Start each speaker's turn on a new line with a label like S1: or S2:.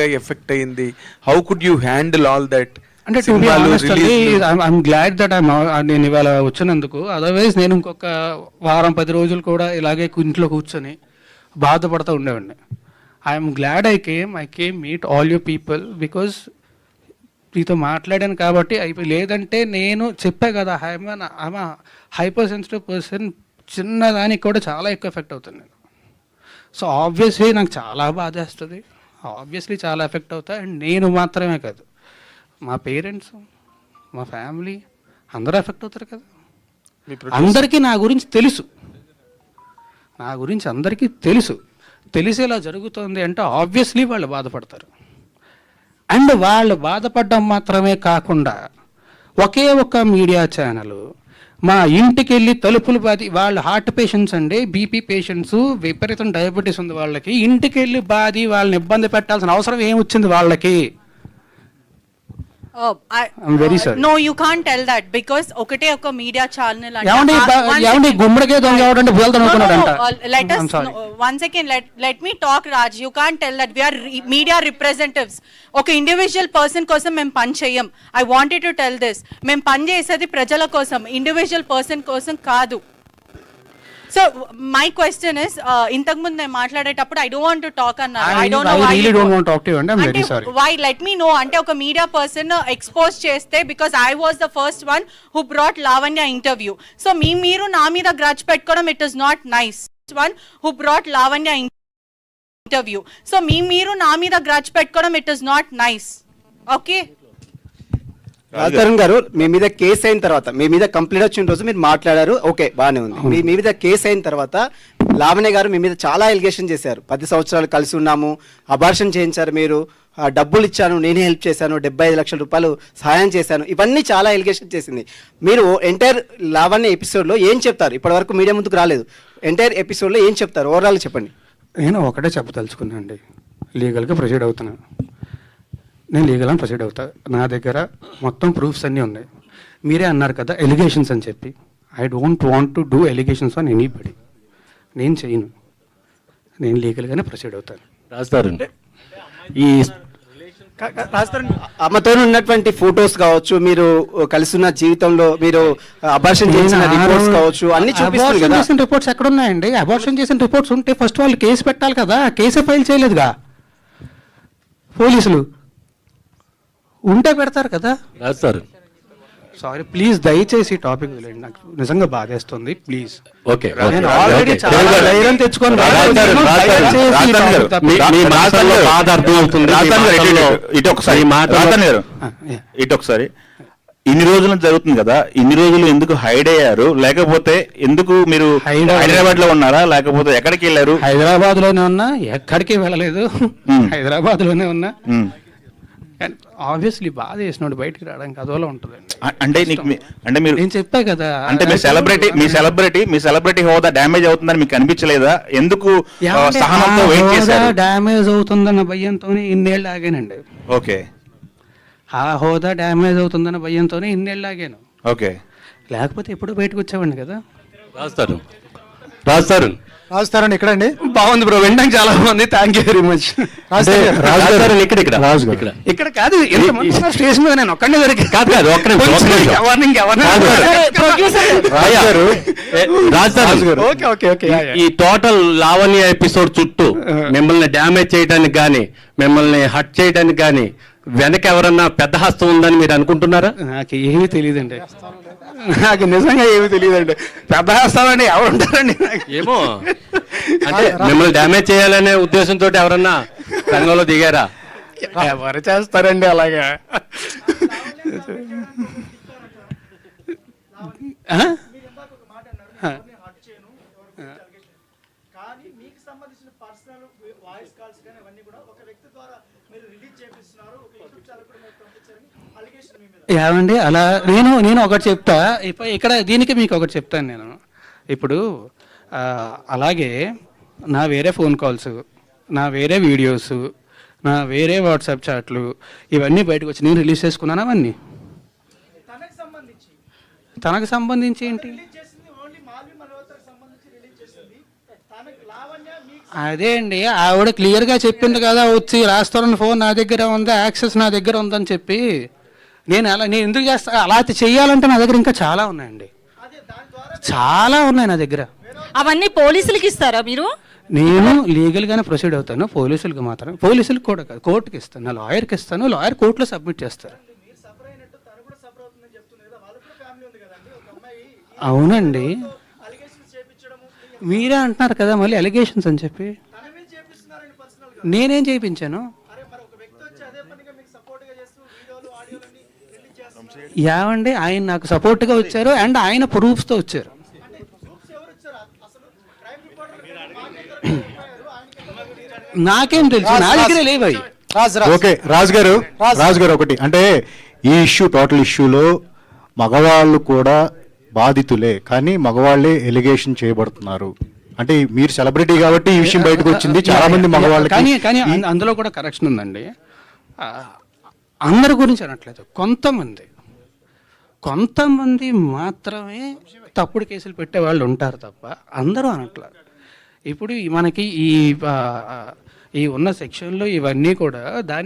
S1: Effect అయింది? How could you handle all that?
S2: అంటే to be honest అండి, I'm glad that నేను ఇవాళ వచ్చినందుకు. అదర్వైజ్ నేను ఇంకొక వారం 10 రోజులు కూడా ఇలాగే ఇంట్లో కూర్చొని బాధపడుతూ ఉండేవాడిని. I'm glad I came meet all you people because మీతో మాట్లాడాను కాబట్టి అయిపోయి. లేదంటే నేను చెప్పా కదా, ఐఎమ్ హైపర్ సెన్సిటివ్ పర్సన్, చిన్నదానికి కూడా చాలా ఎక్కువ ఎఫెక్ట్ అవుతుంది నేను. సో ఆబ్వియస్లీ నాకు చాలా బాధేస్తుంది, ఆబ్వియస్లీ చాలా ఎఫెక్ట్ అవుతాయి. అండ్ నేను మాత్రమే కాదు, మా పేరెంట్స్, మా ఫ్యామిలీ అందరూ ఎఫెక్ట్ అవుతారు కదా. అందరికీ నా గురించి తెలుసు. తెలిసేలా జరుగుతుంది అంటే ఆబ్వియస్లీ వాళ్ళు బాధపడతారు. అండ్ వాళ్ళు బాధపడడం మాత్రమే కాకుండా ఒకే ఒక్క మీడియా ఛానల్ మా ఇంటికి వెళ్ళి తలుపులు బాది, వాళ్ళు హార్ట్ పేషెంట్స్ అండి, బీపీ పేషెంట్స్, విపరీతం డయాబెటీస్ ఉంది వాళ్ళకి, ఇంటికి వెళ్ళి బాది వాళ్ళని ఇబ్బంది పెట్టాల్సిన అవసరం ఏమొచ్చింది వాళ్ళకి? I'm very sorry.
S3: No, you can't tell that because ఒకటే ఒక మీడియా ఛానల్
S2: అంటే గుమ్మడికే దొంగ ఎవడంటే బోల్తనుకున్నాడంట.
S3: Let us one second, let me talk, Raj. You can't tell that. We are media representatives. ఒక ఇండివిజువల్ పర్సన్ కోసం మేము పని చేయం. I wanted to tell this. మేము పని చేసేది ప్రజల కోసం, ఇండివిజువల్ పర్సన్ కోసం కాదు. So my question is, ఇంతకు ముందు నేను మాట్లాడేటప్పుడు I don't want to talk అన్నారు. I don't know why.
S2: I really don't want to talk to you and I'm very sorry.
S3: Why? Let me know. అంటే ఒక media person expose చేస్తే, because I was the first one who brought Lavanya interview. So మీరు నా మీద grudge పెట్టుకోవడం, it is not nice. One who brought Lavanya interview. So మీరు నా మీద గ్రడ్జ్ పెట్టుకోవడం, it is not nice. Okay?
S4: రాజధరణ్ గారు, మీ మీద కేసు అయిన తర్వాత, మీ మీద కంప్లైంట్ వచ్చిన రోజు మీరు మాట్లాడారు, ఓకే బాగానే ఉంది. మీ మీద కేసు అయిన తర్వాత లావణ్య గారు మీ మీద చాలా ఎలిగేషన్ చేశారు. 10 సంవత్సరాలు కలిసి ఉన్నాము, అబార్షన్ చేయించారు, మీరు డబ్బులు ఇచ్చాను, నేనే హెల్ప్ చేశాను, 75 లక్షల రూపాయలు సహాయం చేశాను, ఇవన్నీ చాలా ఎలిగేషన్ చేసింది. మీరు ఎంటైర్ లావణ్య ఎపిసోడ్లో ఏం చెప్తారు? ఇప్పటివరకు మీడియా ముందుకు రాలేదు, ఎంటైర్ ఎపిసోడ్లో ఏం చెప్తారు? ఓవరాల్ చెప్పండి.
S2: నేను ఒకటే చెప్పదలుచుకున్నాను అండి, లీగల్గా ప్రొసీడ్ అవుతున్నాను. నేను లీగల్ అని ప్రొసీడ్ అవుతా. నా దగ్గర మొత్తం ప్రూఫ్స్ అన్నీ ఉన్నాయి. మీరే అన్నారు కదా ఎలిగేషన్స్ అని చెప్పి. I don't want to do allegations on anybody. నేను చేయను, నేను లీగల్గానే ప్రొసీడ్ అవుతాను.
S4: అమ్మతో ఉన్నటువంటి ఫొటోస్ కావచ్చు, మీరు కలిసిన జీవితంలో మీరు అబార్షన్ చేసిన రిపోర్ట్స్ కావచ్చు, అన్ని చూపిస్తారు కదా.
S2: రిపోర్ట్స్ ఎక్కడ ఉన్నాయండి? అబార్షన్ చేసిన రిపోర్ట్స్ ఉంటే ఫస్ట్ వాళ్ళు కేసు పెట్టాలి కదా. కేసే ఫైల్ చేయలేదుగా పోలీసులు. ఉంటే పెడతారు కదా. సారీ, ప్లీజ్ దయచేసి టాపిక్ వెళ్ళండి, నాకు నిజంగా బాధేస్తుంది. ప్లీజ్.
S5: ఓకే,
S2: నేను ఆల్రెడీ చాలా ధైర్యం తెచ్చుకొని
S5: ఇటు ఒకసారి ఇన్ని రోజులు జరుగుతుంది కదా, ఇన్ని రోజులు ఎందుకు హైడ్ అయ్యారు? లేకపోతే ఎందుకు మీరు హైదరాబాద్ లో ఉన్నారా, లేకపోతే ఎక్కడికి వెళ్ళారు?
S2: హైదరాబాద్ లోనే ఉన్నా, ఎక్కడికి వెళ్ళలేదు, హైదరాబాద్ లోనే ఉన్నా. ఆబ్వియస్లీ బాధ చేసినోడు బయటికి రావడానికి అదోలా ఉంటుంది.
S5: అంటే అంటే మీరు
S2: నేను చెప్పా కదా,
S5: అంటే మీ సెలబ్రిటీ హోదా డ్యామేజ్ అవుతుందని మీకు అనిపించలేదా? ఎందుకు సహనంతో వెయిట్ చేశారు?
S2: డ్యామేజ్ అవుతుందన్న భయంతోనే ఇన్నేళ్ళు ఆగానండి.
S5: ఓకే,
S2: ఆ హోదా డ్యామేజ్ అవుతుందన్న భయంతోనే ఇన్నేళ్ళు ఆగాను.
S5: ఓకే,
S2: లేకపోతే ఎప్పుడు బయటకు వచ్చేవాడిని కదా.
S6: రాజుతారన్ ఎక్కడండి?
S2: బాగుంది బ్రో, వినడానికి చాలా బాగుంది, థ్యాంక్ యూ వెరీ మచ్. ఇక్కడ కాదు, స్టేషన్ మీద నేను ఒక్కడే దొరికి
S6: ఈ టోటల్ లావణ్య ఎపిసోడ్ చుట్టూ మిమ్మల్ని డ్యామేజ్ చేయడానికి కానీ, మిమ్మల్ని హట్ చేయడానికి కానీ వెనక ఎవరన్నా పెద్ద హస్తం ఉందని మీరు అనుకుంటున్నారా?
S2: నాకు ఏమీ తెలియదండి, నాకు నిజంగా ఏమీ తెలియదండి. పెద్ద హస్తాలండి ఎవరు ఉంటారండి?
S6: ఏమో, అంటే మిమ్మల్ని డ్యామేజ్ చేయాలనే ఉద్దేశంతో ఎవరన్నా రంగంలో దిగారా?
S2: ఎవరు చేస్తారండి అలాగా? ఏమండి అలా నేను ఒకటి చెప్తా. ఇక్కడ దీనికి మీకు ఒకటి చెప్తాను నేను. ఇప్పుడు అలాగే నా వేరే ఫోన్ కాల్స్, నా వేరే వీడియోస్, నా వేరే వాట్సాప్ చాట్లు ఇవన్నీ బయటకు వచ్చి నేను రిలీజ్ చేసుకున్నాను. అవన్నీ తనకు సంబంధించి ఏంటి? అదే అండి, ఆవిడ క్లియర్గా చెప్పింది కదా, వచ్చి రాస్తారని ఫోన్ నా దగ్గర ఉంది, యాక్సెస్ నా దగ్గర ఉందని చెప్పి. నేను ఎందుకు చేస్తా అలా చెయ్యాలంటే నా దగ్గర ఇంకా చాలా ఉన్నాయండి, చాలా ఉన్నాయి నా దగ్గర.
S7: అవన్నీ పోలీసులకి ఇస్తారా మీరు?
S2: నేను లీగల్గానే ప్రొసీడ్ అవుతాను, పోలీసులకు మాత్రం, పోలీసులకు కూడా కాదు, కోర్టుకి ఇస్తాను, నా లాయర్కి ఇస్తాను, లాయర్ కోర్టులో సబ్మిట్ చేస్తారు. అవునండి, మీరే అంటున్నారు కదా మళ్ళీ అలిగేషన్స్ అని చెప్పి. నేనేం చేయించాను? యావండి, ఆయన నాకు సపోర్ట్గా వచ్చారు అండ్ ఆయన ప్రూఫ్స్తో వచ్చారు. నాకేం తెలుసు, నా దగ్గర లేవు అవి.
S8: ఓకే రాజు గారు ఒకటి అంటే ఈ ఇష్యూ టోటల్ ఇష్యూలో మగవాళ్ళు కూడా బాధితులే, కానీ మగవాళ్ళే ఎలిగేషన్ చేయబడుతున్నారు. అంటే మీరు సెలబ్రిటీ కాబట్టి ఈ విషయం బయటకు వచ్చింది, చాలా మంది మగవాళ్ళు.
S2: కానీ అందులో కూడా కరెక్షన్ ఉందండి. అందరి గురించి అనట్లేదు, కొంతమంది మాత్రమే తప్పుడు కేసులు పెట్టే వాళ్ళు ఉంటారు తప్ప అందరూ అనట్లేదు. ఇప్పుడు మనకి ఈ ఉన్న సెక్షన్లో ఇవన్నీ కూడా దాన్ని